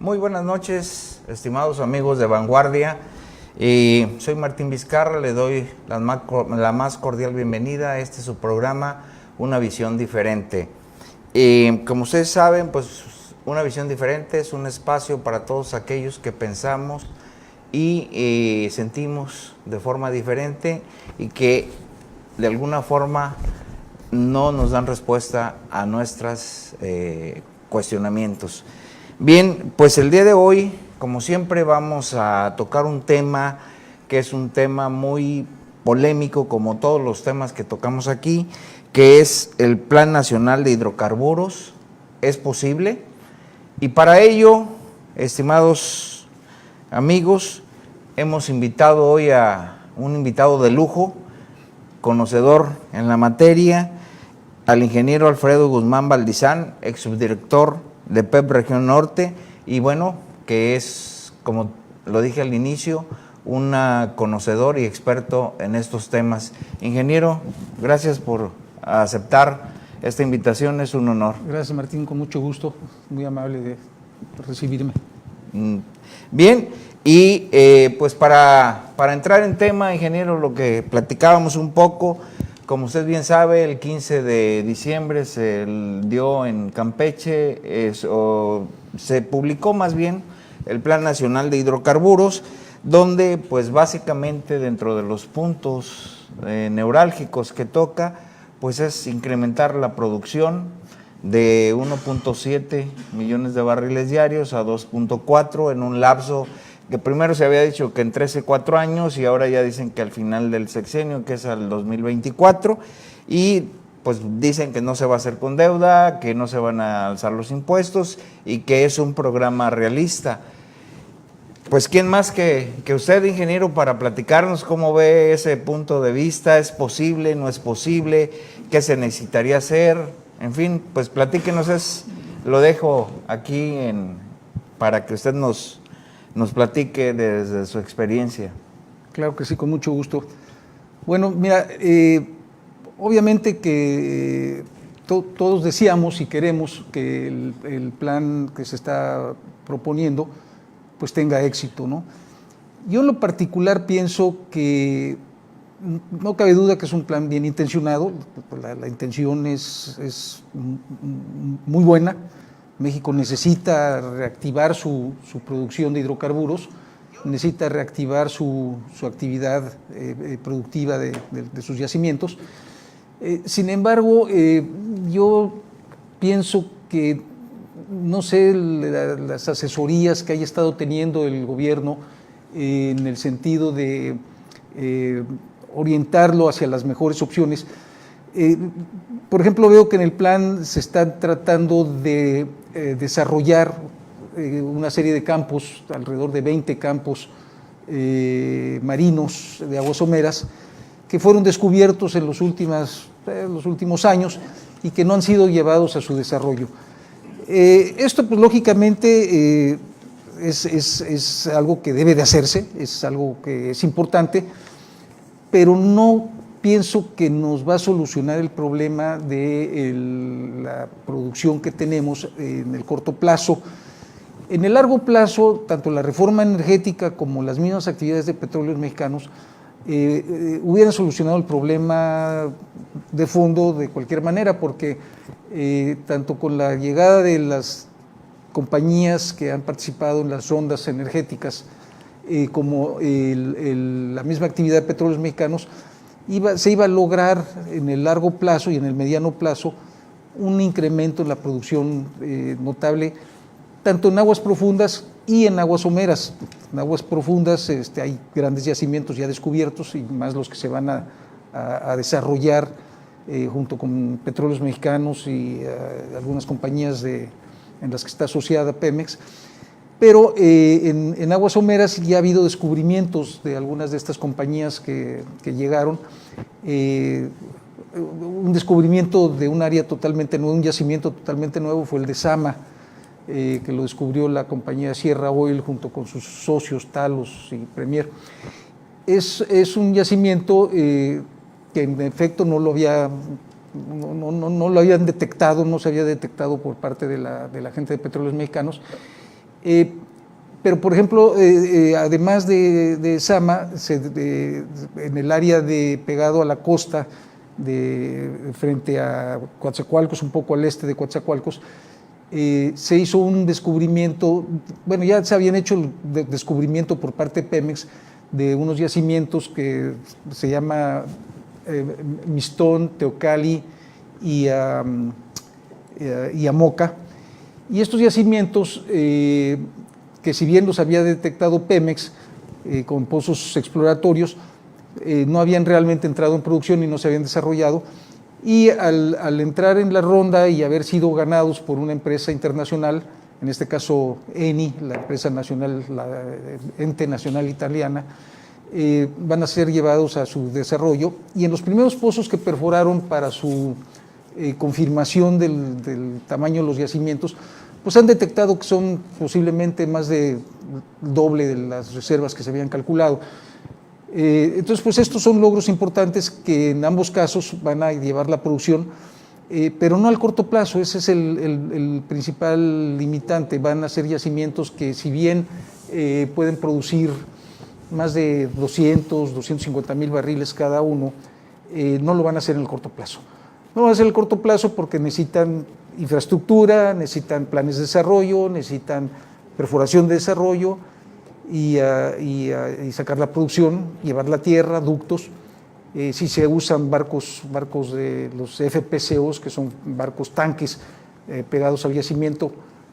Muy buenas noches, estimados amigos de Vanguardia. Soy Martín Vizcarra, le doy la más cordial bienvenida a este su programa, Una Visión Diferente. Como ustedes saben, pues Una Visión Diferente es un espacio para todos aquellos que pensamos y sentimos de forma diferente y que de alguna forma no nos dan respuesta a nuestros cuestionamientos. Bien, pues el día de hoy, como siempre, vamos a tocar un tema que es un tema muy polémico, como todos los temas que tocamos aquí, que es el Plan Nacional de Hidrocarburos. ¿Es posible? Y para ello, estimados amigos, hemos invitado hoy a un invitado de lujo, conocedor en la materia, al ingeniero Alfredo Guzmán Valdizán, ex subdirector de PEP Región Norte, y bueno, que es, como lo dije al inicio, un conocedor y experto en estos temas. Ingeniero, gracias por aceptar esta invitación, es un honor. Gracias, Martín, con mucho gusto, muy amable de recibirme. Bien, y pues para entrar en tema, ingeniero, lo que platicábamos un poco, como usted bien sabe, el 15 de diciembre se dio en Campeche, se publicó más bien el Plan Nacional de Hidrocarburos, donde pues básicamente dentro de los puntos neurálgicos que toca, pues es incrementar la producción de 1.7 millones de barriles diarios a 2.4 en un lapso que primero se había dicho que en 13-4 años y ahora ya dicen que al final del sexenio, que es al 2024, y pues dicen que no se va a hacer con deuda, que no se van a alzar los impuestos y que es un programa realista. Pues quién más que usted, ingeniero, para platicarnos cómo ve ese punto de vista. ¿Es posible, no es posible? ¿Qué se necesitaría hacer? En fin, pues platíquenos, lo dejo aquí para que usted nos platique desde su experiencia. Claro que sí, con mucho gusto. Bueno, mira, obviamente que todos deseamos y queremos que el plan que se está proponiendo pues tenga éxito, ¿no? Yo en lo particular pienso que no cabe duda que es un plan bien intencionado, la intención es muy buena. México necesita reactivar su producción de hidrocarburos, necesita reactivar su actividad productiva de sus yacimientos. Sin embargo, yo pienso que, no sé, las asesorías que haya estado teniendo el gobierno en el sentido de orientarlo hacia las mejores opciones. Por ejemplo, veo que en el plan se está tratando de desarrollar una serie de campos, alrededor de 20 campos marinos de aguas someras, que fueron descubiertos en los últimos años y que no han sido llevados a su desarrollo. Esto, pues lógicamente, es algo que debe de hacerse, es algo que es importante, pero no pienso que nos va a solucionar el problema de la producción que tenemos en el corto plazo. En el largo plazo, tanto la reforma energética como las mismas actividades de Petróleos Mexicanos hubieran solucionado el problema de fondo de cualquier manera, porque tanto con la llegada de las compañías que han participado en las rondas energéticas como la misma actividad de Petróleos Mexicanos, se iba a lograr en el largo plazo y en el mediano plazo un incremento en la producción notable, tanto en aguas profundas y en aguas someras. En aguas profundas hay grandes yacimientos ya descubiertos y más los que se van a desarrollar junto con Petróleos Mexicanos y algunas compañías en las que está asociada Pemex. Pero en aguas someras ya ha habido descubrimientos de algunas de estas compañías que llegaron. Un descubrimiento de un área totalmente nuevo, un yacimiento totalmente nuevo fue el de Zama, que lo descubrió la compañía Sierra Oil junto con sus socios Talos y Premier. Es un yacimiento que en efecto no lo habían detectado, no se había detectado por parte de la gente de Petróleos Mexicanos, Pero, por ejemplo, además de Zama, en el área pegado a la costa, frente a Coatzacoalcos, un poco al este de Coatzacoalcos, se hizo un descubrimiento, bueno, ya se habían hecho el descubrimiento por parte de Pemex de unos yacimientos que se llama Mistón, Teocalli y Amoca. Y estos yacimientos, que si bien los había detectado Pemex con pozos exploratorios, no habían realmente entrado en producción y no se habían desarrollado. Y al entrar en la ronda y haber sido ganados por una empresa internacional, en este caso Eni, la empresa nacional, la ente nacional italiana, van a ser llevados a su desarrollo. Y en los primeros pozos que perforaron para su confirmación del tamaño de los yacimientos, pues han detectado que son posiblemente más de doble de las reservas que se habían calculado. Entonces, pues estos son logros importantes que en ambos casos van a llevar la producción, pero no al corto plazo. Ese es el principal limitante. Van a ser yacimientos que, si bien pueden producir más de 250 mil barriles cada uno, no lo van a hacer en el corto plazo. No van a hacer en el corto plazo porque necesitan infraestructura, necesitan planes de desarrollo, necesitan perforación de desarrollo y sacar la producción, llevar la tierra, ductos. Si se usan barcos de los FPSOs, que son barcos tanques pegados al yacimiento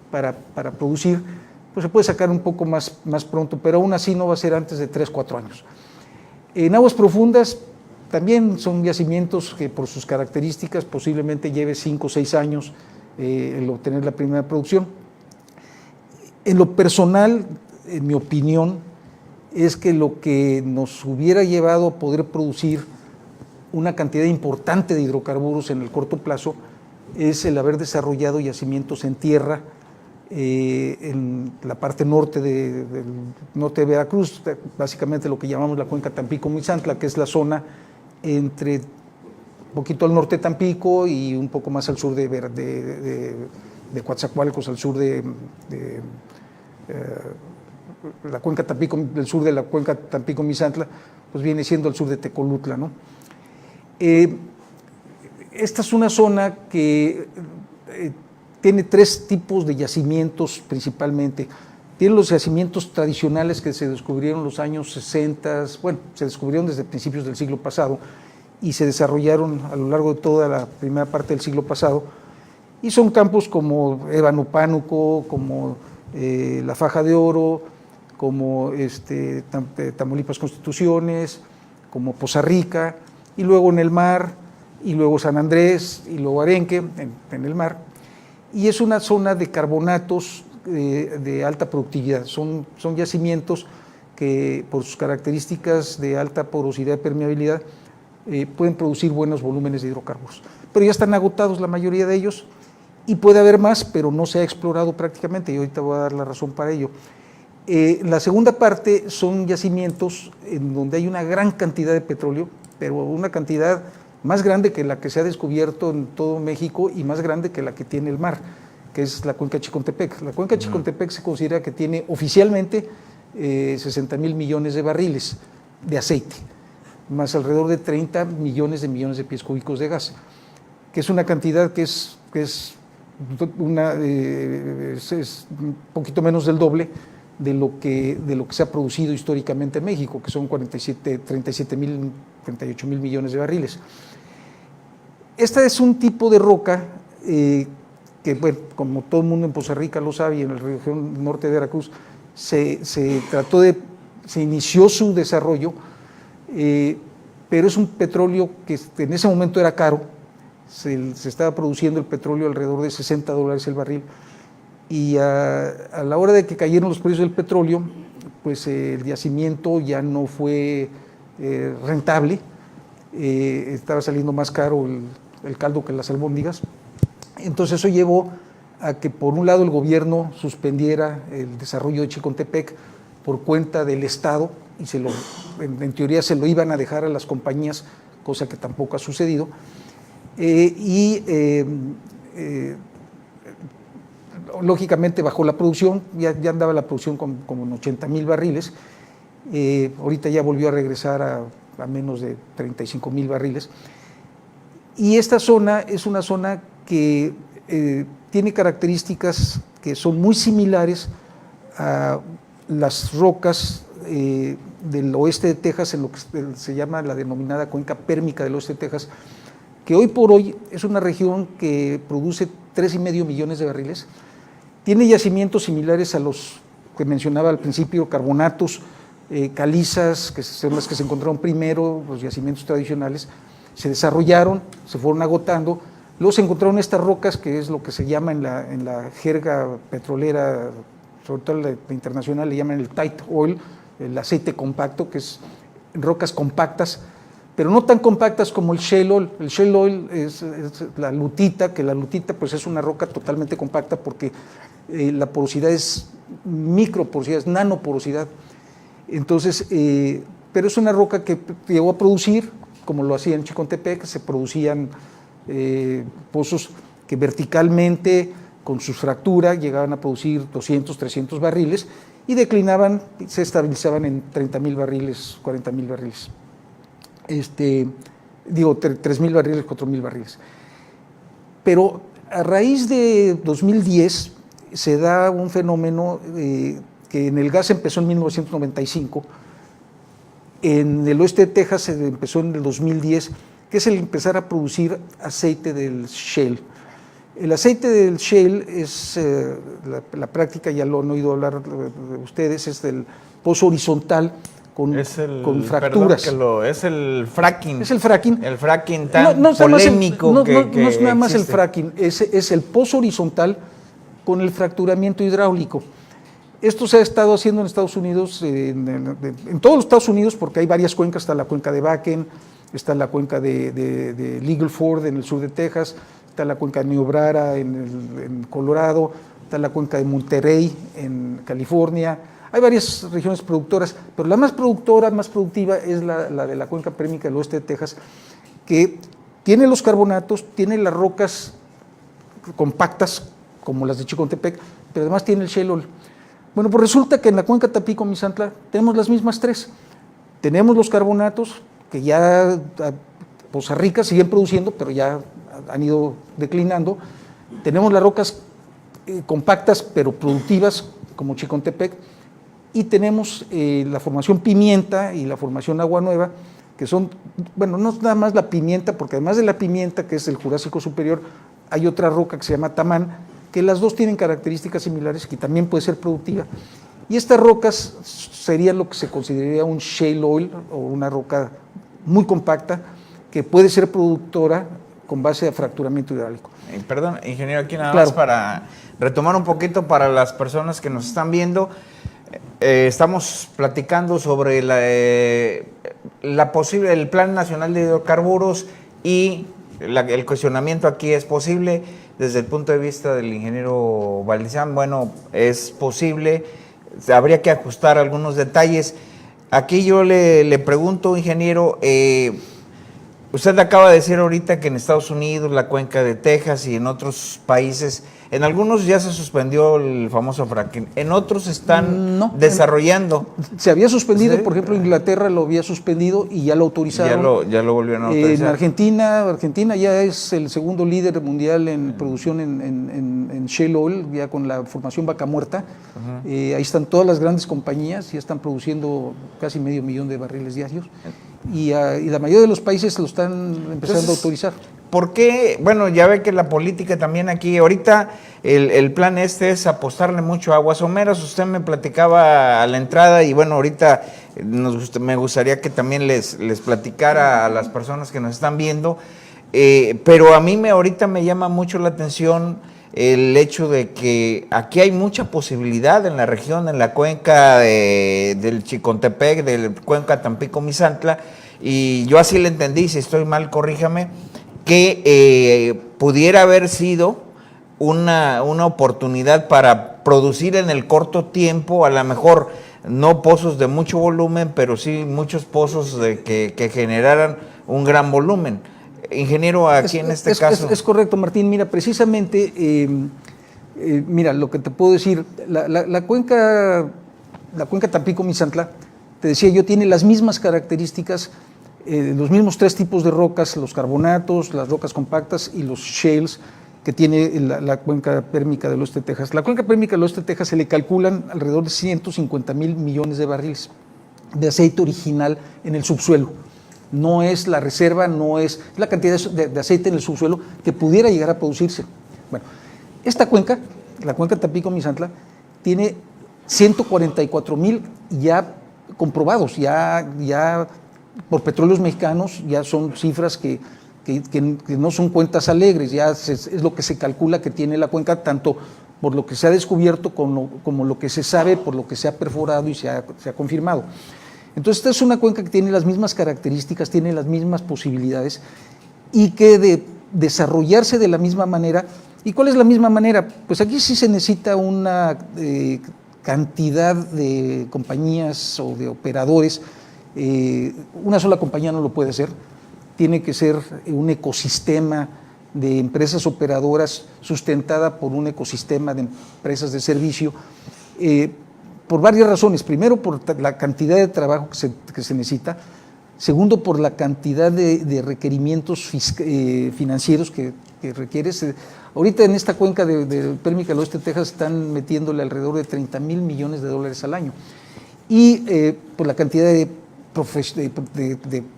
para producir, pues se puede sacar un poco más pronto, pero aún así no va a ser antes de 3-4 años. En aguas profundas también son yacimientos que, por sus características, posiblemente lleve 5 o 6 años el obtener la primera producción. En lo personal, en mi opinión, es que lo que nos hubiera llevado a poder producir una cantidad importante de hidrocarburos en el corto plazo es el haber desarrollado yacimientos en tierra en la parte norte del norte de Veracruz, básicamente lo que llamamos la cuenca Tampico-Misantla, que es la zona entre un poquito al norte de Tampico y un poco más al sur de Coatzacoalcos, al sur de la cuenca Tampico, del sur de la cuenca Tampico-Misantla, pues viene siendo al sur de Tecolutla, ¿no? Esta es una zona que tiene 3 tipos de yacimientos principalmente. Tiene los yacimientos tradicionales que se descubrieron en los años 60, bueno, se descubrieron desde principios del siglo pasado y se desarrollaron a lo largo de toda la primera parte del siglo pasado, y son campos como Ébano Pánuco, como la Faja de Oro, como Tamaulipas Constituciones, como Poza Rica, y luego en el mar, y luego San Andrés, y luego Arenque, en el mar. Y es una zona de carbonatos de alta productividad. Son yacimientos que, por sus características de alta porosidad y permeabilidad, pueden producir buenos volúmenes de hidrocarburos. Pero ya están agotados la mayoría de ellos, y puede haber más, pero no se ha explorado prácticamente, y ahorita voy a dar la razón para ello. La segunda parte son yacimientos en donde hay una gran cantidad de petróleo, pero una cantidad más grande que la que se ha descubierto en todo México y más grande que la que tiene el mar, que es la cuenca Chicontepec. La cuenca Chicontepec se considera que tiene oficialmente 60 mil millones de barriles de aceite, más alrededor de 30 millones de pies cúbicos de gas, que es una cantidad que es un poquito menos del doble de lo que se ha producido históricamente en México, que son 38 mil millones de barriles. Esta es un tipo de roca que, bueno, como todo el mundo en Poza Rica lo sabe y en la región norte de Veracruz, se inició su desarrollo, pero es un petróleo que en ese momento era caro. Se estaba produciendo el petróleo alrededor de $60 el barril, y a la hora de que cayeron los precios del petróleo, pues el yacimiento ya no fue rentable, estaba saliendo más caro el caldo que las albóndigas. Entonces eso llevó a que, por un lado, el gobierno suspendiera el desarrollo de Chicontepec por cuenta del Estado, y en teoría se lo iban a dejar a las compañías, cosa que tampoco ha sucedido. lógicamente bajó la producción, ya andaba la producción como en 80,000 barriles, ahorita ya volvió a regresar a menos de 35,000 barriles. Y esta zona es una zona que tiene características que son muy similares a las rocas del oeste de Texas, en lo que se llama la denominada cuenca pérmica del oeste de Texas, que hoy por hoy es una región que produce 3,5 millones de barriles, tiene yacimientos similares a los que mencionaba al principio, carbonatos, calizas, que son las que se encontraron primero, los yacimientos tradicionales, se desarrollaron, se fueron agotando, luego se encontraron estas rocas, que es lo que se llama en la jerga petrolera, sobre todo la internacional, le llaman el tight oil, el aceite compacto, que es rocas compactas, pero no tan compactas como el shale oil. El shale oil es la lutita, que la lutita pues es una roca totalmente compacta porque la porosidad es microporosidad, es nanoporosidad. Entonces, pero es una roca que llegó a producir, como lo hacía en Chicontepec, se producían pozos que verticalmente, con sus fracturas, llegaban a producir 200, 300 barriles y declinaban, se estabilizaban en 30,000 barriles, 40,000 barriles. 3,000 barriles, 4,000 barriles. Pero a raíz de 2010 se da un fenómeno que en el gas empezó en 1995, en el oeste de Texas se empezó en el 2010, que es el empezar a producir aceite del shale. El aceite del shale es la práctica, ya lo han oído hablar de ustedes, es del pozo horizontal con fracturas. Perdón, es el fracking. Es el fracking. El fracking tan polémico no es nada más existe. el fracking, es el pozo horizontal con el fracturamiento hidráulico. Esto se ha estado haciendo en Estados Unidos, en todos los Estados Unidos, porque hay varias cuencas, está la cuenca de Bakken, está la cuenca de Eagle Ford en el sur de Texas, está la cuenca de Niobrara en Colorado, está la cuenca de Monterey en California. Hay varias regiones productoras, pero la más productora, más productiva es la de la cuenca pérmica del oeste de Texas, que tiene los carbonatos, tiene las rocas compactas, como las de Chicontepec, pero además tiene el shale oil. Bueno, pues resulta que en la cuenca Tampico-Misantla tenemos las mismas tres. Tenemos los carbonatos, que ya Poza Rica siguen produciendo, pero ya han ido declinando. Tenemos las rocas compactas, pero productivas, como Chicontepec, y tenemos la formación Pimienta y la formación Agua Nueva, que son, bueno, no es nada más la Pimienta, porque además de la Pimienta, que es el Jurásico Superior, hay otra roca que se llama Tamán, que las dos tienen características similares, que también puede ser productiva. Y estas rocas serían lo que se consideraría un shale oil, o una roca muy compacta, que puede ser productora con base a fracturamiento hidráulico. Perdón, ingeniero, aquí nada Claro. más para retomar un poquito para las personas que nos están viendo. Estamos platicando sobre el Plan Nacional de Hidrocarburos y el cuestionamiento aquí es posible desde el punto de vista del ingeniero Valdizán. Bueno, es posible, habría que ajustar algunos detalles. Aquí yo le pregunto, ingeniero, usted acaba de decir ahorita que en Estados Unidos, la cuenca de Texas y en otros países, en algunos ya se suspendió el famoso fracking, en otros están desarrollando. Se había suspendido, ¿Sí? Por ejemplo, Inglaterra lo había suspendido y ya lo autorizaron. Ya lo volvieron a autorizar. En Argentina ya es el segundo líder mundial en producción en shale oil, ya con la formación Vaca Muerta. Ahí están todas las grandes compañías, ya están produciendo casi 500,000 de barriles diarios. Y la mayoría de los países lo están empezando a autorizar. ¿Por qué? Bueno, ya ve que la política también aquí, ahorita el plan es apostarle mucho a aguas someras. Usted me platicaba a la entrada y bueno, ahorita me gustaría que también les platicara a las personas que nos están viendo, pero a mí ahorita me llama mucho la atención el hecho de que aquí hay mucha posibilidad en la región, en la cuenca del Chicontepec, del cuenca Tampico-Misantla, y yo así le entendí, si estoy mal, corríjame, que pudiera haber sido una oportunidad para producir en el corto tiempo, a lo mejor no pozos de mucho volumen, pero sí muchos pozos que generaran un gran volumen. Ingeniero, aquí en este caso... Es correcto, Martín. Mira, precisamente Mira, lo que te puedo decir, la cuenca Tampico-Misantla, te decía yo, tiene las mismas características, los mismos tres tipos de rocas, los carbonatos, las rocas compactas y los shales que tiene la cuenca pérmica del oeste de Texas. La cuenca pérmica del oeste de Texas se le calculan alrededor de 150,000 millones de barriles de aceite original en el subsuelo. No es la reserva, no es la cantidad de aceite en el subsuelo que pudiera llegar a producirse. Bueno, esta cuenca, la cuenca Tampico-Misantla, tiene 144,000 ya comprobados, ya por Petróleos Mexicanos, ya son cifras que no son cuentas alegres, ya es lo que se calcula que tiene la cuenca, tanto por lo que se ha descubierto como lo que se sabe, por lo que se ha perforado y se ha confirmado. Entonces, esta es una cuenca que tiene las mismas características, tiene las mismas posibilidades y que de desarrollarse de la misma manera. ¿Y cuál es la misma manera? Pues aquí sí se necesita una cantidad de compañías o de operadores. Una sola compañía no lo puede hacer. Tiene que ser un ecosistema de empresas operadoras sustentada por un ecosistema de empresas de servicio, por varias razones. Primero, por la cantidad de trabajo que se necesita. Segundo, por la cantidad de requerimientos financieros que requiere. Ahorita en esta cuenca de pérmica del oeste de Texas están metiéndole alrededor de $30,000 millones al año. Y por la cantidad de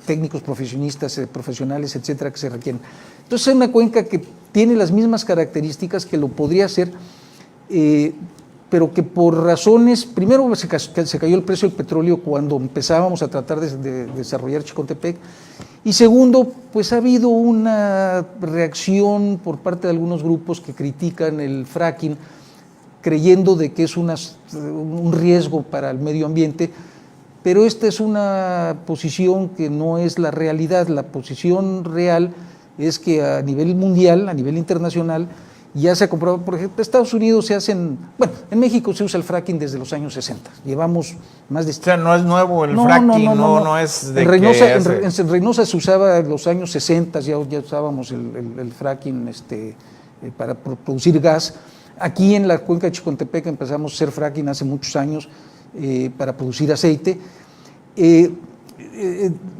técnicos profesionistas, profesionales, etcétera, que se requieren. Entonces es una cuenca que tiene las mismas características, que lo podría hacer, pero que por razones, primero se cayó el precio del petróleo cuando empezábamos a tratar de desarrollar Chicontepec, y segundo, pues ha habido una reacción por parte de algunos grupos que critican el fracking, creyendo de que es un riesgo para el medio ambiente. Pero esta es una posición que no es la realidad. La posición real es que a nivel mundial, a nivel internacional, ya se ha comprobado. Por ejemplo, en Estados Unidos en México se usa el fracking desde los años 60. Llevamos más de... O sea, no es nuevo el fracking, no es de en Reynosa se usaba en los años 60, ya usábamos el fracking para producir gas. Aquí en la cuenca de Chicontepec empezamos a hacer fracking hace muchos años, para producir aceite,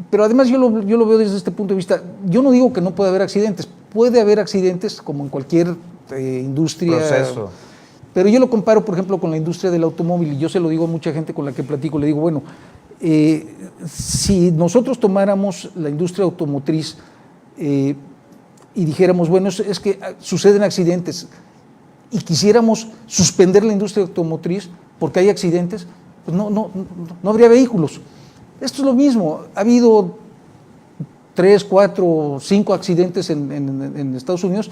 pero además yo lo veo desde este punto de vista. Yo no digo que no pueda haber accidentes, puede haber accidentes como en cualquier industria, proceso. Pero yo lo comparo, por ejemplo, con la industria del automóvil, y yo se lo digo a mucha gente con la que platico, le digo, bueno, si nosotros tomáramos la industria automotriz y dijéramos, bueno, es que suceden accidentes, y quisiéramos suspender la industria automotriz porque hay accidentes, pues no habría vehículos. Esto es lo mismo. Ha habido 3, 4, 5 accidentes en Estados Unidos,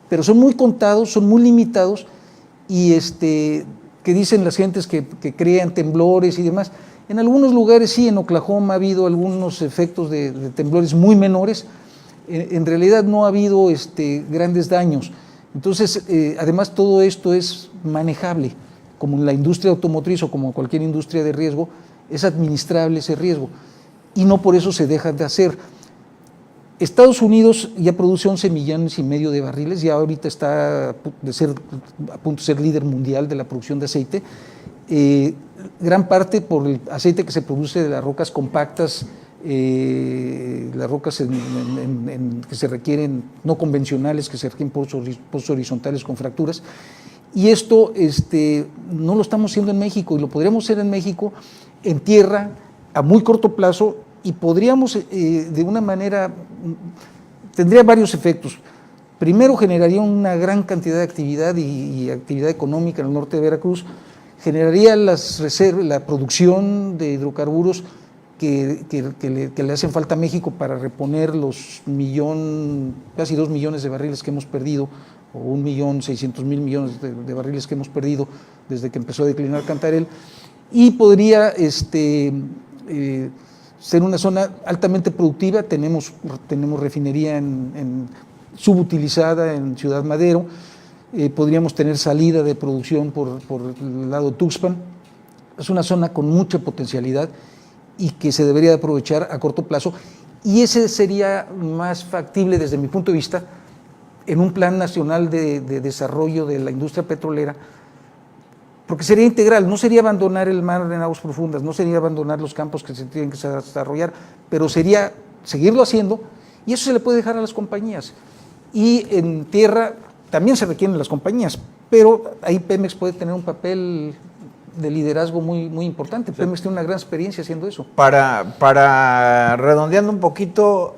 pero son muy contados, son muy limitados, y que dicen las gentes que crean temblores y demás. En algunos lugares sí, en Oklahoma ha habido algunos efectos de temblores muy menores. En realidad no ha habido grandes daños. Entonces, además todo esto es manejable. Como en la industria automotriz o como cualquier industria de riesgo, es administrable ese riesgo, y no por eso se deja de hacer. Estados Unidos ya produce 11,5 millones de barriles, ya ahorita está a punto de ser líder mundial de la producción de aceite, gran parte por el aceite que se produce de las rocas compactas, las rocas que se requieren, no convencionales, que se requieren pozos horizontales con fracturas. Y esto no lo estamos haciendo en México, y lo podríamos hacer en México en tierra a muy corto plazo, y podríamos de una manera, tendría varios efectos. Primero, generaría una gran cantidad de actividad y actividad económica en el norte de Veracruz, generaría la producción de hidrocarburos que le hacen falta a México para reponer los casi 2 millones de barriles que hemos perdido, o 1,6 millones de barriles que hemos perdido desde que empezó a declinar Cantarell, y podría ser una zona altamente productiva. Tenemos refinería subutilizada en Ciudad Madero, podríamos tener salida de producción por el lado de Tuxpan. Es una zona con mucha potencialidad y que se debería aprovechar a corto plazo, y ese sería más factible desde mi punto de vista en un plan nacional de desarrollo de la industria petrolera, porque sería integral, no sería abandonar el mar en aguas profundas, no sería abandonar los campos que se tienen que desarrollar, pero sería seguirlo haciendo, y eso se le puede dejar a las compañías. Y en tierra también se requieren las compañías, pero ahí Pemex puede tener un papel de liderazgo muy importante. Sí. Pemex tiene una gran experiencia haciendo eso. Para redondeando un poquito,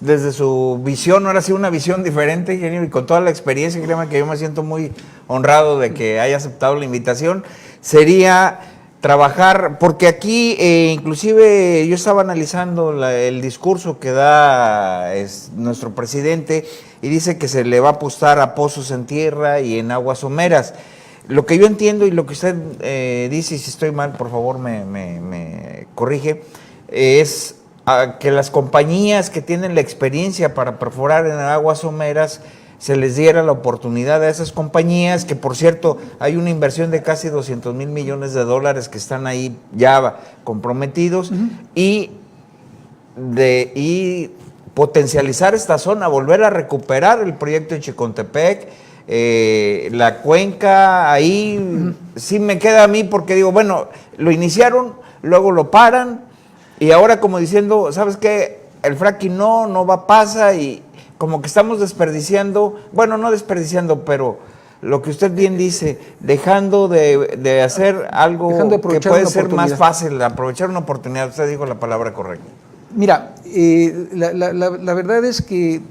desde su visión, ahora sí una visión diferente, ingeniero, y con toda la experiencia, créeme que yo me siento muy honrado de que haya aceptado la invitación, sería trabajar, porque aquí inclusive yo estaba analizando el discurso que da nuestro presidente y dice que se le va a apostar a pozos en tierra y en aguas someras. Lo que yo entiendo y lo que usted dice, y si estoy mal, por favor me corrige, es que las compañías que tienen la experiencia para perforar en aguas someras se les diera la oportunidad a esas compañías, que por cierto hay una inversión de casi 200 mil millones de dólares que están ahí ya comprometidos, y potencializar esta zona, volver a recuperar el proyecto de Chicontepec, la cuenca, ahí sí me queda a mí porque digo, bueno, lo iniciaron, luego lo paran, y ahora como diciendo, ¿sabes qué? El fracking no va, pasa, y como que estamos desperdiciando, bueno, no desperdiciando, pero lo que usted bien dice, dejando de hacer algo que puede ser más fácil, aprovechar una oportunidad. Usted dijo la palabra correcta. Mira, la verdad es que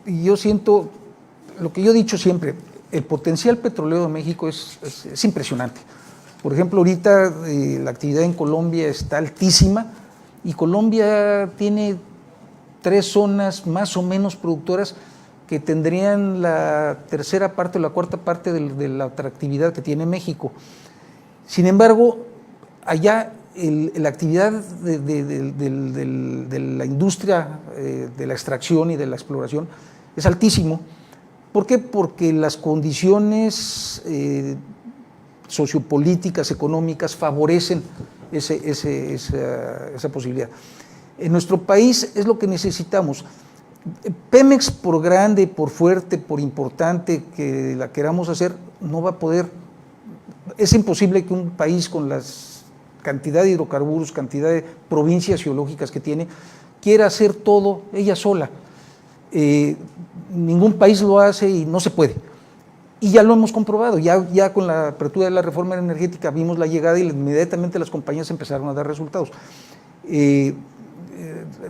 yo siento, lo que yo he dicho siempre, el potencial petrolero de México es impresionante. Por ejemplo, ahorita la actividad en Colombia está altísima, y Colombia tiene 3 zonas más o menos productoras que tendrían la tercera parte o la cuarta parte de la atractividad que tiene México. Sin embargo, allá la actividad de la industria de la extracción y de la exploración es altísimo. ¿Por qué? Porque las condiciones sociopolíticas, económicas, favorecen esa posibilidad. En nuestro país es lo que necesitamos. Pemex, por grande, por fuerte, por importante que la queramos hacer, no va a poder. Es imposible que un país con la cantidad de hidrocarburos, cantidad de provincias geológicas que tiene, quiera hacer todo ella sola. Ningún país lo hace y no se puede. Y ya lo hemos comprobado, ya con la apertura de la reforma energética vimos la llegada y inmediatamente las compañías empezaron a dar resultados.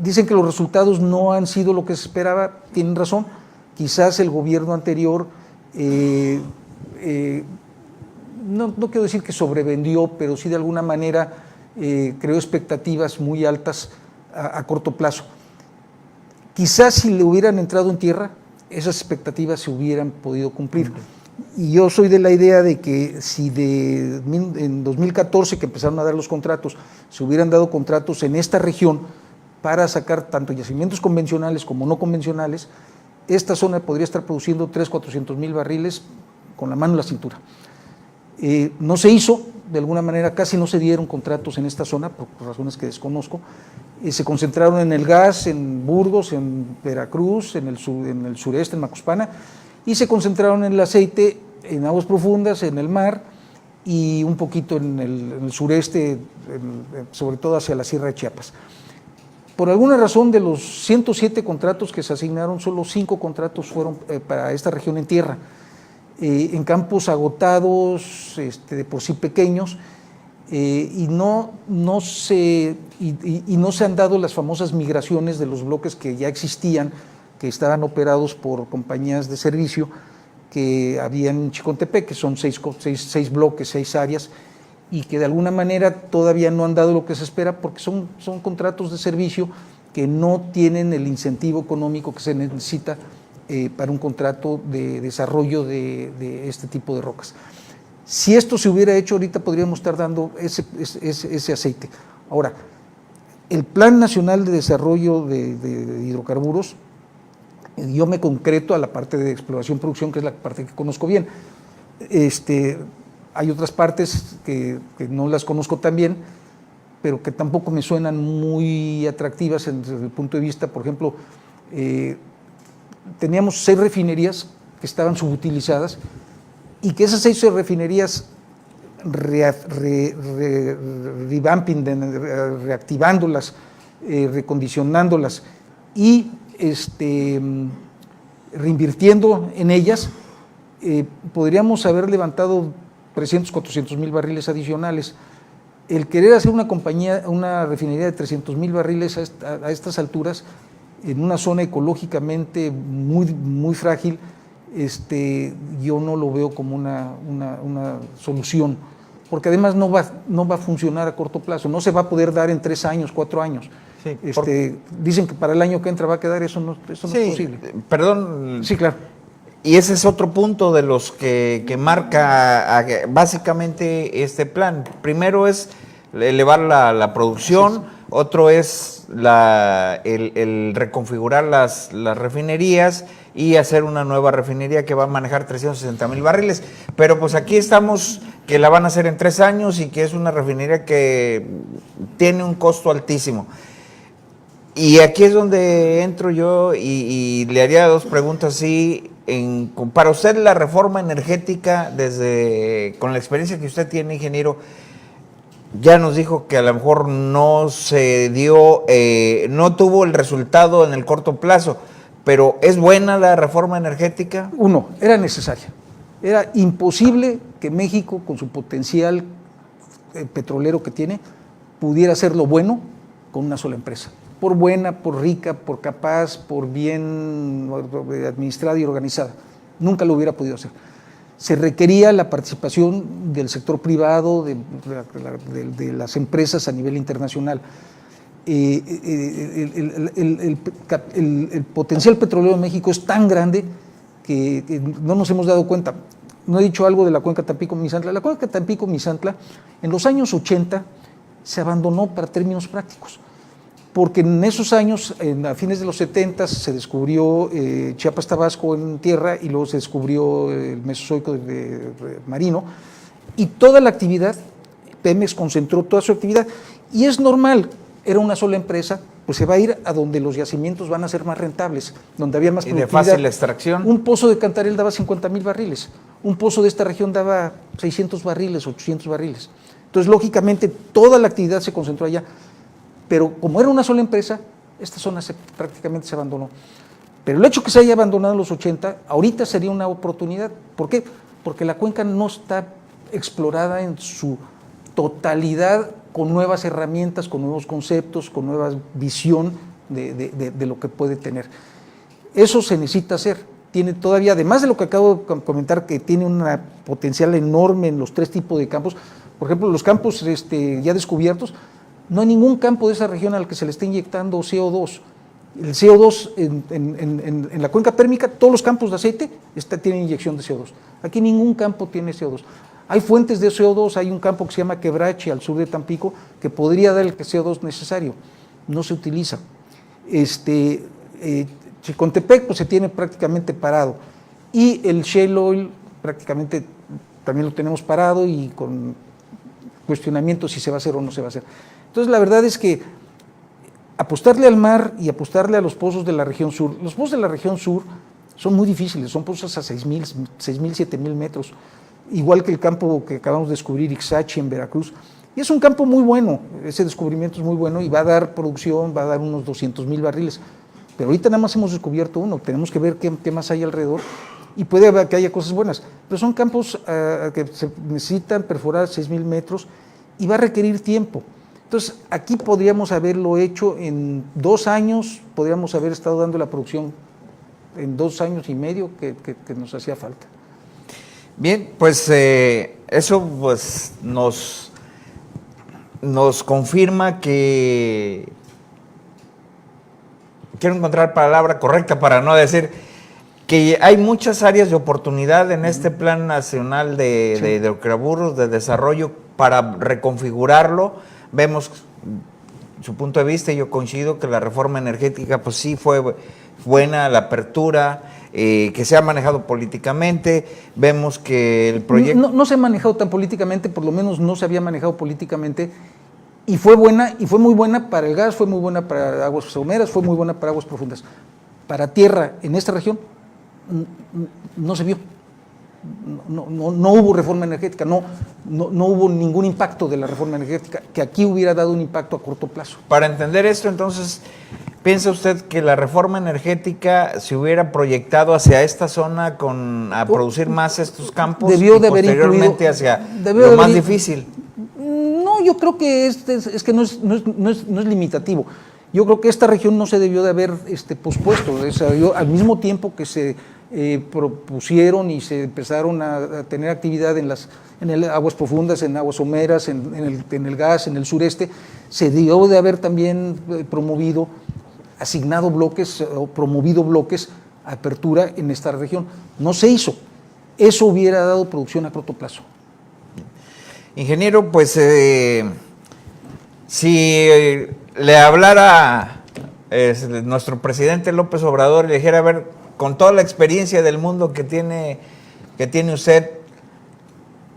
Dicen que los resultados no han sido lo que se esperaba, tienen razón, quizás el gobierno anterior, no quiero decir que sobrevendió, pero sí de alguna manera creó expectativas muy altas a corto plazo. Quizás si le hubieran entrado en tierra, esas expectativas se hubieran podido cumplir. Y yo soy de la idea de que si en 2014, que empezaron a dar los contratos, se hubieran dado contratos en esta región para sacar tanto yacimientos convencionales como no convencionales, esta zona podría estar produciendo 300-400 mil barriles con la mano en la cintura. No se hizo, de alguna manera casi no se dieron contratos en esta zona, por razones que desconozco. Se concentraron en el gas, en Burgos, en Veracruz, en el sureste, en Macuspana, y se concentraron en el aceite, en aguas profundas, en el mar, y un poquito en el sureste, sobre todo hacia la Sierra de Chiapas. Por alguna razón, de los 107 contratos que se asignaron, solo 5 contratos fueron para esta región en tierra, en campos agotados, de por sí pequeños, y no se han dado las famosas migraciones de los bloques que ya existían, que estaban operados por compañías de servicio que habían en Chicontepec, que son 6 bloques, 6 áreas, y que de alguna manera todavía no han dado lo que se espera, porque son contratos de servicio que no tienen el incentivo económico que se necesita para un contrato de desarrollo de este tipo de rocas. Si esto se hubiera hecho, ahorita podríamos estar dando ese aceite. Ahora, el Plan Nacional de Desarrollo de Hidrocarburos, yo me concreto a la parte de exploración-producción, que es la parte que conozco bien. Hay otras partes que no las conozco tan bien, pero que tampoco me suenan muy atractivas desde el punto de vista, por ejemplo, teníamos 6 refinerías que estaban subutilizadas y que esas 6 refinerías reactivándolas, recondicionándolas y reinvirtiendo en ellas, podríamos haber levantado 300, 400 mil barriles adicionales. El querer hacer una refinería de 300 mil barriles a estas alturas, en una zona ecológicamente muy frágil, yo no lo veo como una solución, porque además no va a funcionar a corto plazo, no se va a poder dar en 3 años, 4 años. Sí, dicen que para el año que entra va a quedar, eso no es posible. Perdón. Sí, claro. Y ese es otro punto de los que marca básicamente este plan. Primero es elevar la producción, otro es el reconfigurar las refinerías y hacer una nueva refinería que va a manejar 360 mil barriles. Pero pues aquí estamos que la van a hacer en 3 años y que es una refinería que tiene un costo altísimo. Y aquí es donde entro yo y le haría 2 preguntas así. Para usted la reforma energética, con la experiencia que usted tiene, ingeniero, ya nos dijo que a lo mejor no se dio, no tuvo el resultado en el corto plazo, pero ¿es buena la reforma energética? Uno, era necesaria. Era imposible que México, con su potencial petrolero que tiene, pudiera hacerlo bueno con una sola empresa. Por buena, por rica, por capaz, por bien administrada y organizada. Nunca lo hubiera podido hacer. Se requería la participación del sector privado, de las empresas a nivel internacional. El potencial petrolero de México es tan grande que no nos hemos dado cuenta. No he dicho algo de la cuenca Tampico-Misantla. La cuenca Tampico-Misantla en los años 80 se abandonó para términos prácticos, porque en esos años, a fines de los 70, se descubrió Chiapas-Tabasco en tierra y luego se descubrió el Mesozoico marino, y toda la actividad, Pemex concentró toda su actividad, y es normal, era una sola empresa, pues se va a ir a donde los yacimientos van a ser más rentables, donde había más productividad. ¿Y de fácil extracción? Un pozo de Cantarell daba 50 mil barriles, un pozo de esta región daba 600 barriles, 800 barriles. Entonces, lógicamente, toda la actividad se concentró allá. Pero como era una sola empresa, esta zona prácticamente se abandonó. Pero el hecho que se haya abandonado en los 80, ahorita sería una oportunidad. ¿Por qué? Porque la cuenca no está explorada en su totalidad, con nuevas herramientas, con nuevos conceptos, con nueva visión de lo que puede tener. Eso se necesita hacer. Tiene todavía, además de lo que acabo de comentar, que tiene un potencial enorme en los 3 tipos de campos. Por ejemplo, los campos ya descubiertos, no hay ningún campo de esa región al que se le esté inyectando CO2. El CO2 en la cuenca pérmica, todos los campos de aceite tienen inyección de CO2. Aquí ningún campo tiene CO2. Hay fuentes de CO2, hay un campo que se llama Quebrache, al sur de Tampico, que podría dar el CO2 necesario. No se utiliza. Chicontepec pues, se tiene prácticamente parado. Y el shale oil prácticamente también lo tenemos parado y con cuestionamiento si se va a hacer o no se va a hacer. Entonces, la verdad es que apostarle al mar y apostarle a los pozos de la región sur, los pozos de la región sur son muy difíciles, son pozos a 6,000, 7,000 metros, igual que el campo que acabamos de descubrir, Ixachi, en Veracruz, y es un campo muy bueno, ese descubrimiento es muy bueno y va a dar producción, va a dar unos 200,000 barriles, pero ahorita nada más hemos descubierto uno, tenemos que ver qué más hay alrededor, y puede haber que haya cosas buenas, pero son campos que se necesitan perforar 6,000 metros y va a requerir tiempo. Entonces, aquí podríamos haberlo hecho en 2 años, podríamos haber estado dando la producción en 2 años y medio que nos hacía falta. Bien, pues eso pues nos confirma que, quiero encontrar palabra correcta para no decir, que hay muchas áreas de oportunidad en este Plan Nacional de Hidrocarburos, de desarrollo, para reconfigurarlo. Vemos su punto de vista y yo coincido que la reforma energética pues sí fue buena, la apertura, que se ha manejado políticamente. Vemos que el proyecto... No se ha manejado tan políticamente, por lo menos no se había manejado políticamente, y fue buena, y fue muy buena para el gas, fue muy buena para aguas someras, fue muy buena para aguas profundas. para tierra en esta región no se vio. No hubo reforma energética, no hubo ningún impacto de la reforma energética que aquí hubiera dado un impacto a corto plazo. Para entender esto, entonces, ¿piensa usted que la reforma energética se hubiera proyectado hacia esta zona a producir más estos campos debió y de haber posteriormente incluido, hacia lo más difícil? No, yo creo que es que no es limitativo. Yo creo que esta región no se debió de haber pospuesto. O sea, al mismo tiempo que se propusieron y se empezaron a tener actividad en aguas profundas, en aguas someras, en el gas, en el sureste, se debió de haber también asignado bloques o promovido bloques a apertura en esta región. No se hizo. Eso hubiera dado producción a corto plazo. Ingeniero, pues si le hablara nuestro presidente López Obrador y le dijera, a ver, con toda la experiencia del mundo que tiene usted,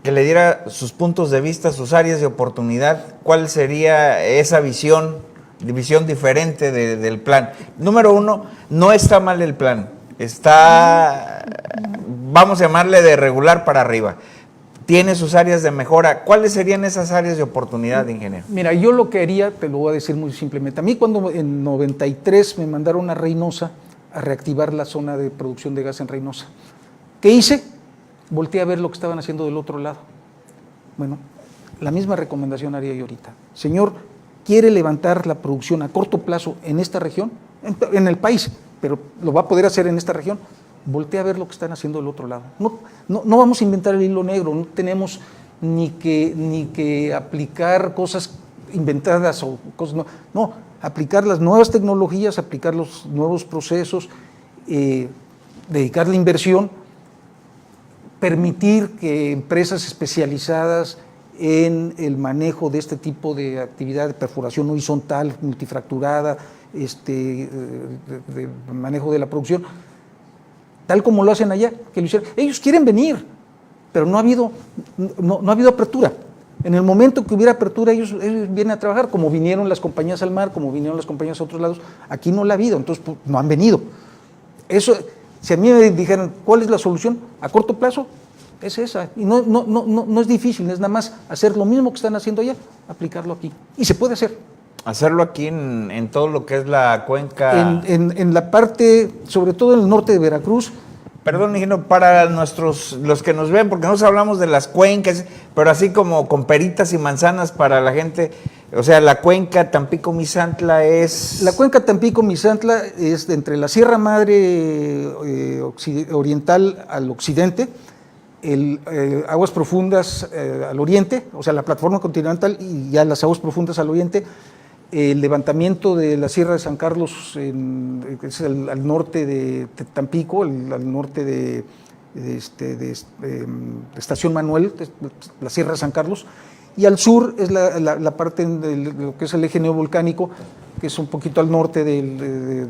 que le diera sus puntos de vista, sus áreas de oportunidad, ¿cuál sería esa visión diferente del plan? Número uno, no está mal el plan, está, vamos a llamarle de regular para arriba. Tiene sus áreas de mejora. ¿Cuáles serían esas áreas de oportunidad, ingeniero? Mira, yo lo que haría, te lo voy a decir muy simplemente. A mí cuando en 93 me mandaron a Reynosa a reactivar la zona de producción de gas en Reynosa, ¿qué hice? Volteé a ver lo que estaban haciendo del otro lado. Bueno, la misma recomendación haría yo ahorita. Señor, ¿quiere levantar la producción a corto plazo en esta región? En el país, pero lo va a poder hacer en esta región. Voltea a ver lo que están haciendo del otro lado. No vamos a inventar el hilo negro, no tenemos ni que aplicar cosas inventadas o cosas, no, aplicar las nuevas tecnologías, aplicar los nuevos procesos, dedicar la inversión, permitir que empresas especializadas en el manejo de este tipo de actividad de perforación horizontal, multifracturada, de manejo de la producción, tal como lo hacen allá, que lo hicieron. Ellos quieren venir, pero no ha habido apertura. En el momento que hubiera apertura, ellos vienen a trabajar, como vinieron las compañías al mar, como vinieron las compañías a otros lados. Aquí no la ha habido, entonces pues, no han venido. Eso, si a mí me dijeran, ¿cuál es la solución? A corto plazo, es esa. Y no es difícil, es nada más hacer lo mismo que están haciendo allá, aplicarlo aquí. Y se puede hacer. Hacerlo aquí en todo lo que es la cuenca. En la parte, sobre todo en el norte de Veracruz. Perdón, ingeniero, para los que nos ven, porque nosotros hablamos de las cuencas, pero así como con peritas y manzanas para la gente, o sea, la cuenca Tampico-Misantla es... La cuenca Tampico-Misantla es entre la Sierra Madre oriental al occidente, aguas profundas al oriente, o sea, la plataforma continental y ya las aguas profundas al oriente, el levantamiento de la Sierra de San Carlos, que es al norte de Tampico, al norte de Estación Manuel, la Sierra de San Carlos, y al sur es la parte de lo que es el eje neovolcánico, que es un poquito al norte de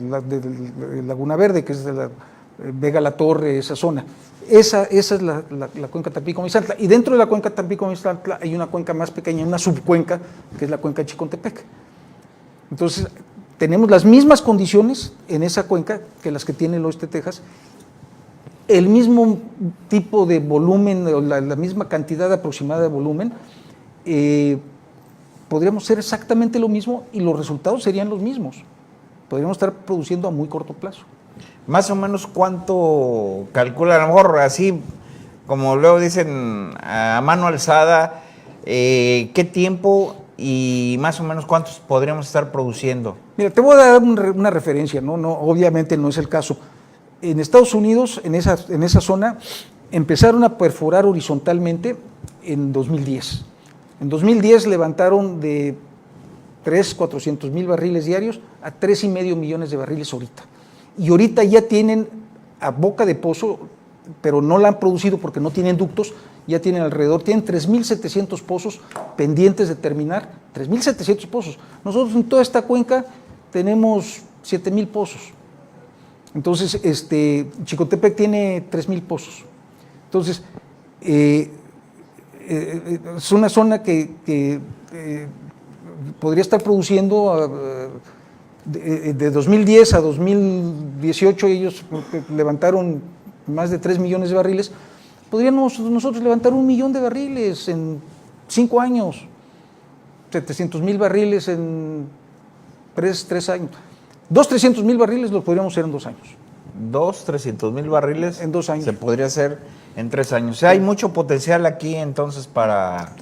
Laguna Verde, que es de la Vega La Torre, esa zona. Esa es la cuenca Tampico-Misantla. Y dentro de la cuenca Tampico-Misantla hay una cuenca más pequeña, una subcuenca, que es la cuenca de Chicontepec. Entonces, tenemos las mismas condiciones en esa cuenca que las que tiene el oeste de Texas, el mismo tipo de volumen, o la misma cantidad aproximada de volumen, podríamos hacer exactamente lo mismo y los resultados serían los mismos. Podríamos estar produciendo a muy corto plazo. Más o menos, ¿cuánto calcula? A lo mejor así, como luego dicen, a mano alzada, ¿qué tiempo y más o menos cuántos podríamos estar produciendo? Mira, te voy a dar una referencia, ¿no? Obviamente no es el caso. En Estados Unidos, en esa zona, empezaron a perforar horizontalmente en 2010. En 2010 levantaron de 400,000 barriles diarios a 3,5 millones de barriles ahorita. Y ahorita ya tienen a boca de pozo, pero no la han producido porque no tienen ductos, ya tienen 3,700 pozos pendientes de terminar, 3,700 pozos. Nosotros en toda esta cuenca tenemos 7,000 pozos. Entonces, Chicotepec tiene 3,000 pozos. Entonces, es una zona que podría estar produciendo de 2010 a 2020, 2018 ellos levantaron más de 3 millones de barriles, podríamos nosotros levantar 1 millón de barriles en 5 años, 700,000 barriles en 3 años. 300,000 barriles los podríamos hacer en 2 años. 300,000 barriles en 2 años. Se podría hacer en 3 años. O sea, hay mucho potencial aquí entonces para...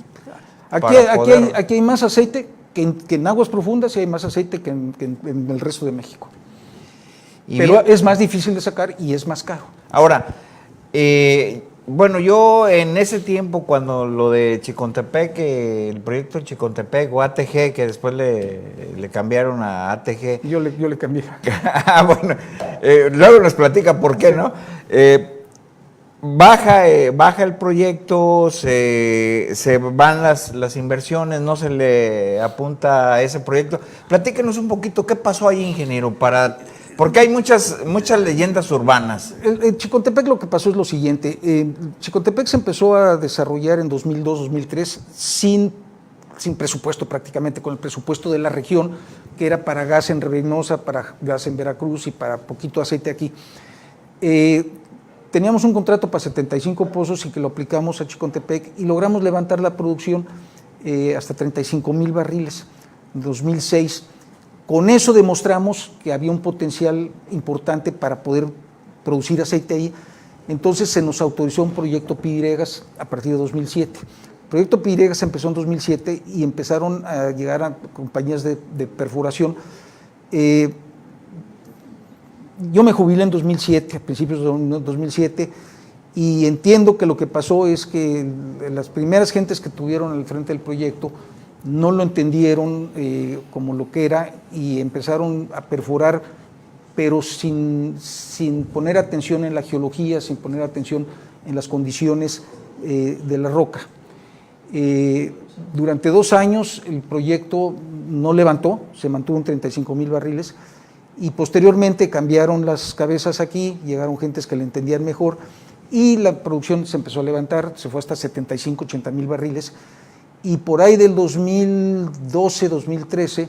Aquí hay más aceite que en aguas profundas y hay más aceite que en el resto de México. Pero es más difícil de sacar y es más caro. Ahora, bueno, yo en ese tiempo cuando lo de Chicontepec, el proyecto Chicontepec o ATG, que después le cambiaron a ATG. Yo le cambié. Bueno, luego nos platica por qué, ¿no? Baja el proyecto, se van las inversiones, no se le apunta a ese proyecto. Platíquenos un poquito, ¿qué pasó ahí, ingeniero? Porque hay muchas leyendas urbanas. En Chicontepec lo que pasó es lo siguiente. Chicontepec se empezó a desarrollar en 2002-2003 sin presupuesto prácticamente, con el presupuesto de la región, que era para gas en Reynosa, para gas en Veracruz y para poquito aceite aquí. Teníamos un contrato para 75 pozos y que lo aplicamos a Chicontepec y logramos levantar la producción hasta 35,000 barriles en 2006. Con eso demostramos que había un potencial importante para poder producir aceite ahí. Entonces se nos autorizó un proyecto Pidiregas a partir de 2007. El proyecto Pidiregas empezó en 2007 y empezaron a llegar a compañías de perforación. Yo me jubilé en 2007, a principios de 2007, y entiendo que lo que pasó es que las primeras gentes que tuvieron al frente del proyecto no lo entendieron como lo que era y empezaron a perforar, pero sin poner atención en la geología, sin poner atención en las condiciones de la roca. Durante 2 años el proyecto no levantó, se mantuvo en 35,000 barriles y posteriormente cambiaron las cabezas aquí, llegaron gentes que le entendían mejor y la producción se empezó a levantar, se fue hasta 75,000-80,000 barriles. Y por ahí del 2012-2013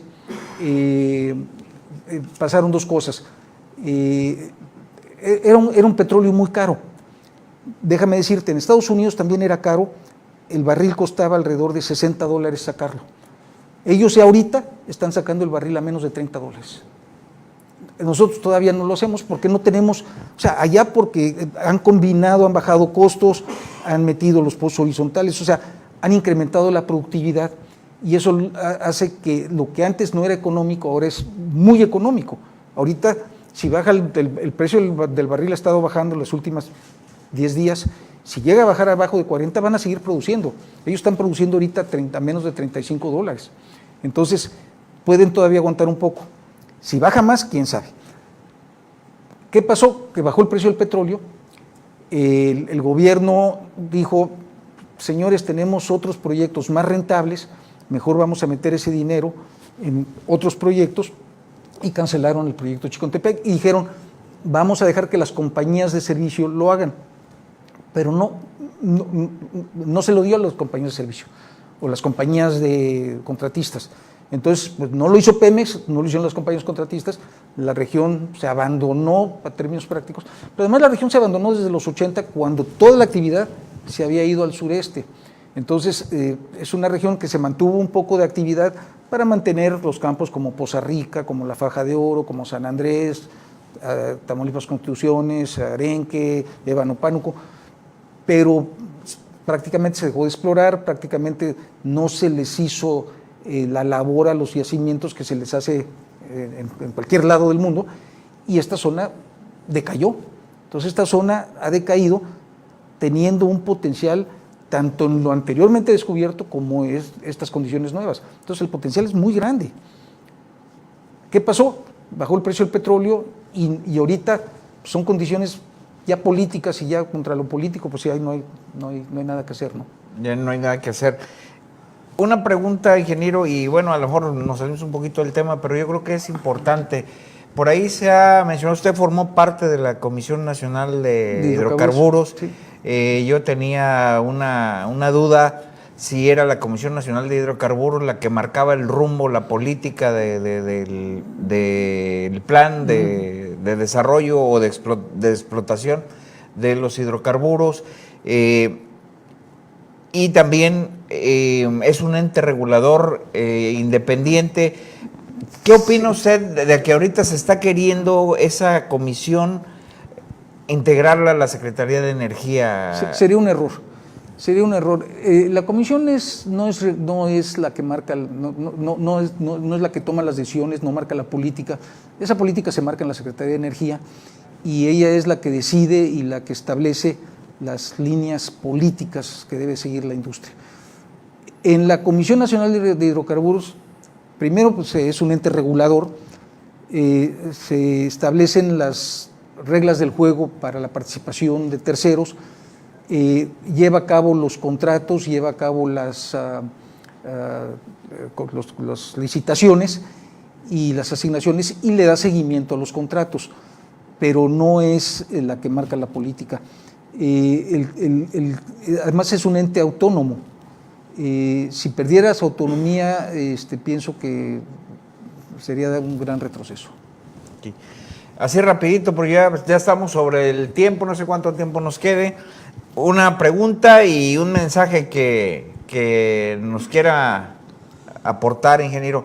pasaron 2 cosas. Era un petróleo muy caro. Déjame decirte, en Estados Unidos también era caro, el barril costaba alrededor de $60 sacarlo. Ellos ya ahorita están sacando el barril a menos de $30. Nosotros todavía no lo hacemos porque no tenemos, o sea, allá porque han combinado, han bajado costos, han metido los pozos horizontales, o sea, han incrementado la productividad y eso hace que lo que antes no era económico ahora es muy económico. Ahorita, si baja el precio del barril, ha estado bajando en los últimos 10 días, si llega a bajar abajo de 40 van a seguir produciendo. Ellos están produciendo ahorita menos de $35. Entonces, pueden todavía aguantar un poco. Si baja más, quién sabe. ¿Qué pasó? Que bajó el precio del petróleo, el gobierno dijo, señores, tenemos otros proyectos más rentables, mejor vamos a meter ese dinero en otros proyectos, y cancelaron el proyecto Chicontepec y dijeron, vamos a dejar que las compañías de servicio lo hagan, pero no se lo dio a las compañías de servicio o las compañías de contratistas. Entonces, pues, no lo hizo Pemex, no lo hicieron las compañías contratistas, la región se abandonó a términos prácticos, pero además la región se abandonó desde los 80 cuando toda la actividad se había ido al sureste. Entonces, es una región que se mantuvo un poco de actividad para mantener los campos como Poza Rica, como La Faja de Oro, como San Andrés, Tamaulipas Constituciones, Arenque, Ébano, Pánuco, pero prácticamente se dejó de explorar, prácticamente no se les hizo la labor a los yacimientos que se les hace en cualquier lado del mundo, y esta zona decayó. Entonces esta zona ha decaído teniendo un potencial tanto en lo anteriormente descubierto como estas condiciones nuevas. Entonces el potencial es muy grande. ¿Qué pasó? Bajó el precio del petróleo y ahorita son condiciones ya políticas, y ya contra lo político pues ya no hay nada que hacer, ¿no? Ya no hay nada que hacer. Una pregunta, ingeniero, y bueno, a lo mejor nos salimos un poquito del tema, pero yo creo que es importante. Por ahí se ha mencionado, usted formó parte de la Comisión Nacional de Hidrocarburos. Sí. Yo tenía una duda si era la Comisión Nacional de Hidrocarburos la que marcaba el rumbo, la política del plan de desarrollo o de explotación de los hidrocarburos. Y también es un ente regulador independiente. ¿Qué opina usted de que ahorita se está queriendo esa comisión integrarla a la Secretaría de Energía? Sería un error. Sería un error. La comisión no es la que marca, no es la que toma las decisiones, no marca la política. Esa política se marca en la Secretaría de Energía y ella es la que decide y la que establece las líneas políticas que debe seguir la industria. En la Comisión Nacional de Hidrocarburos, primero pues, es un ente regulador, se establecen las reglas del juego para la participación de terceros, lleva a cabo los contratos, lleva a cabo las licitaciones y las asignaciones y le da seguimiento a los contratos, pero no es la que marca la política. Además es un ente autónomo. Si perdiera su autonomía, pienso que sería un gran retroceso. Okay. Así rapidito, porque ya estamos sobre el tiempo, no sé cuánto tiempo nos quede. Una pregunta y un mensaje que nos quiera aportar, ingeniero.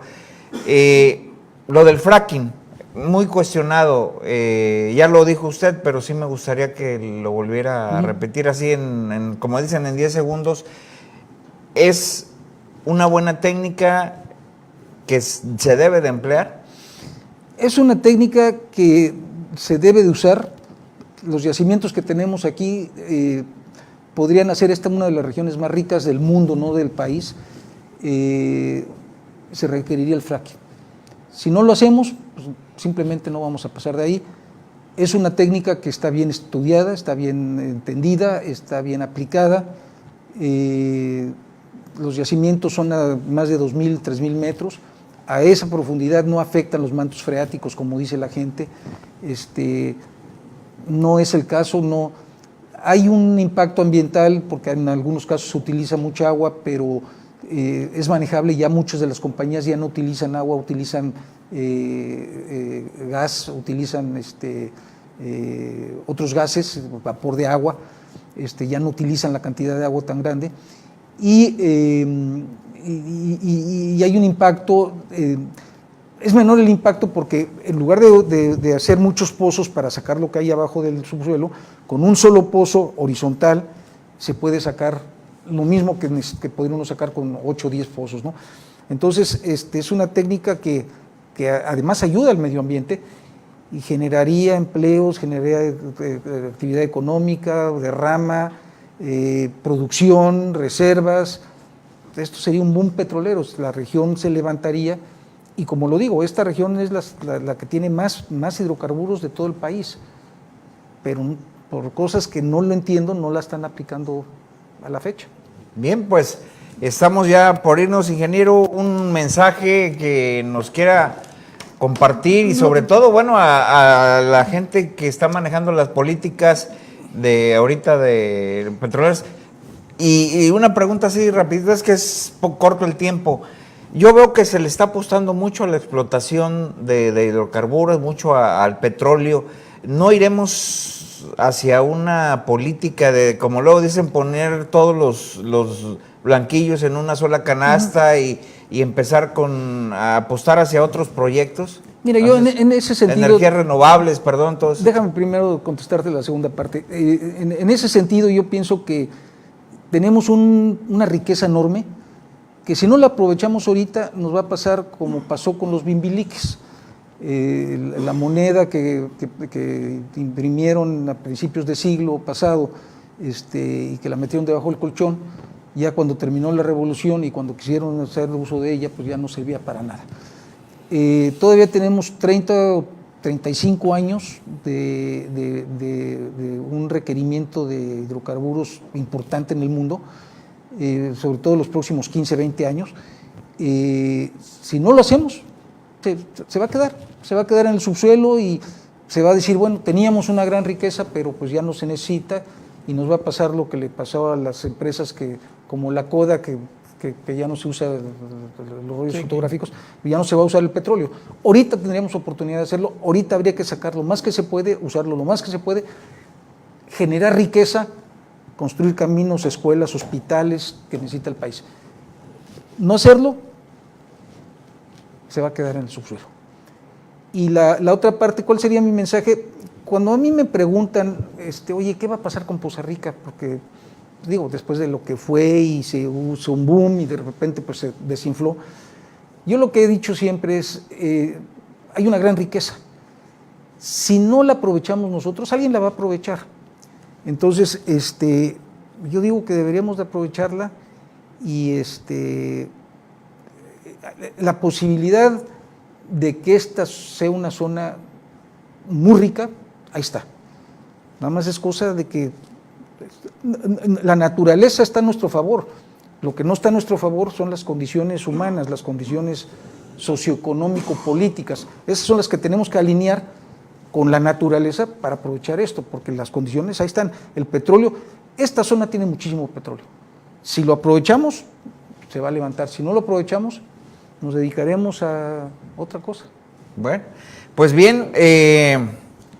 Lo del fracking, muy cuestionado, ya lo dijo usted, pero sí me gustaría que lo volviera a repetir así, como dicen, en 10 segundos. ¿Es una buena técnica que se debe de emplear? Es una técnica que se debe de usar. Los yacimientos que tenemos aquí podrían hacer esta una de las regiones más ricas del mundo, no del país. Se requeriría el fracking. Si no lo hacemos, pues simplemente no vamos a pasar de ahí. Es una técnica que está bien estudiada, está bien entendida, está bien aplicada. Los yacimientos son a más de 2.000, 3.000 metros. A esa profundidad no afectan los mantos freáticos, como dice la gente. No es el caso, no. Hay un impacto ambiental porque en algunos casos se utiliza mucha agua, pero es manejable. Ya muchas de las compañías ya no utilizan agua, utilizan gas, utilizan otros gases, vapor de agua, ya no utilizan la cantidad de agua tan grande. Y hay un impacto, es menor el impacto porque en lugar de hacer muchos pozos para sacar lo que hay abajo del subsuelo, con un solo pozo horizontal se puede sacar lo mismo que podríamos sacar con 8 o 10 pozos, ¿no? Entonces, es una técnica que además ayuda al medio ambiente y generaría empleos, generaría actividad económica, derrama, producción, reservas. Esto sería un boom petrolero, la región se levantaría y, como lo digo, esta región es la que tiene más hidrocarburos de todo el país, pero por cosas que no lo entiendo no la están aplicando a la fecha. Bien, pues estamos ya por irnos, ingeniero. Un mensaje que nos quiera compartir y sobre todo, bueno, a la gente que está manejando las políticas de ahorita de petroleras. Y una pregunta así rapidita, es que es corto el tiempo. Yo veo que se le está apostando mucho a la explotación de hidrocarburos, mucho al petróleo. ¿No iremos hacia una política de, como luego dicen, poner todos los blanquillos en una sola canasta y empezar a apostar hacia otros proyectos? Mira, yo en ese sentido... Energías renovables, perdón, todo eso. Déjame primero contestarte la segunda parte. En ese sentido yo pienso que tenemos una riqueza enorme que si no la aprovechamos ahorita nos va a pasar como pasó con los bimbiliques. La moneda que imprimieron a principios del siglo pasado y que la metieron debajo del colchón, ya cuando terminó la revolución y cuando quisieron hacer uso de ella, pues ya no servía para nada. Todavía tenemos 30 o 35 años de un requerimiento de hidrocarburos importante en el mundo, sobre todo los próximos 15, 20 años. Si no lo hacemos, se va a quedar en el subsuelo y se va a decir, bueno, teníamos una gran riqueza, pero pues ya no se necesita, y nos va a pasar lo que le pasó a las empresas que como la Kodak, que ya no se usa los rollos fotográficos, ya no se va a usar el petróleo. Ahorita tendríamos oportunidad de hacerlo, ahorita habría que sacar lo más que se puede, usarlo lo más que se puede, generar riqueza, construir caminos, escuelas, hospitales que necesita el país. No hacerlo, se va a quedar en el subsuelo. Y la otra parte, ¿cuál sería mi mensaje? Cuando a mí me preguntan, oye, ¿qué va a pasar con Poza Rica? Porque, digo, después de lo que fue y se hizo un boom y de repente pues se desinfló, yo lo que he dicho siempre es, hay una gran riqueza. Si no la aprovechamos nosotros, alguien la va a aprovechar. Entonces, yo digo que deberíamos de aprovecharla y la posibilidad de que esta sea una zona muy rica, ahí está. Nada más es cosa de que la naturaleza está a nuestro favor. Lo que no está a nuestro favor son las condiciones humanas, las condiciones socioeconómico-políticas. Esas son las que tenemos que alinear con la naturaleza para aprovechar esto, porque las condiciones ahí están. El petróleo, esta zona tiene muchísimo petróleo. Si lo aprovechamos, se va a levantar. Si no lo aprovechamos, nos dedicaremos a otra cosa. Bueno, pues bien,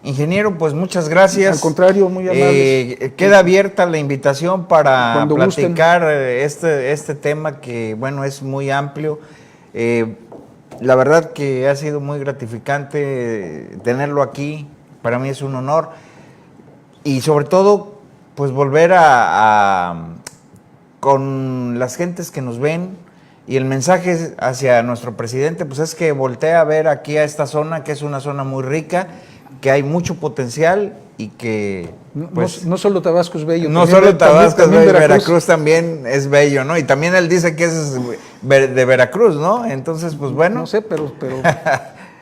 ingeniero, pues muchas gracias. Al contrario, muy amable. Queda abierta la invitación para Cuando platicar este tema que, bueno, es muy amplio. La verdad que ha sido muy gratificante tenerlo aquí, para mí es un honor. Y sobre todo, pues volver con las gentes que nos ven. Y el mensaje hacia nuestro presidente, pues es que voltea a ver aquí a esta zona, que es una zona muy rica, que hay mucho potencial y que... Pues, no solo Tabasco es bello. No solo Tabasco es bello, Veracruz también es bello, ¿no? Y también él dice que es de Veracruz, ¿no? Entonces, pues bueno. No sé, pero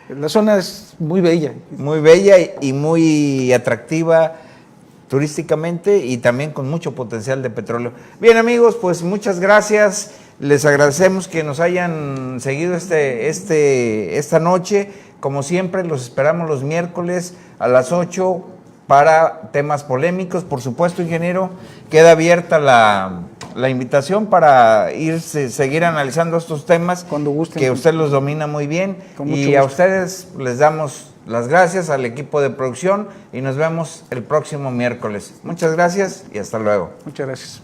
la zona es muy bella. Muy bella y muy atractiva turísticamente y también con mucho potencial de petróleo. Bien, amigos, pues muchas gracias. Les agradecemos que nos hayan seguido esta noche. Como siempre, los esperamos los miércoles a las 8 para temas polémicos. Por supuesto, ingeniero, queda abierta la invitación para seguir analizando estos temas cuando gusten, que usted los domina muy bien. Y a ustedes les damos las gracias, al equipo de producción, y nos vemos el próximo miércoles. Muchas gracias y hasta luego. Muchas gracias.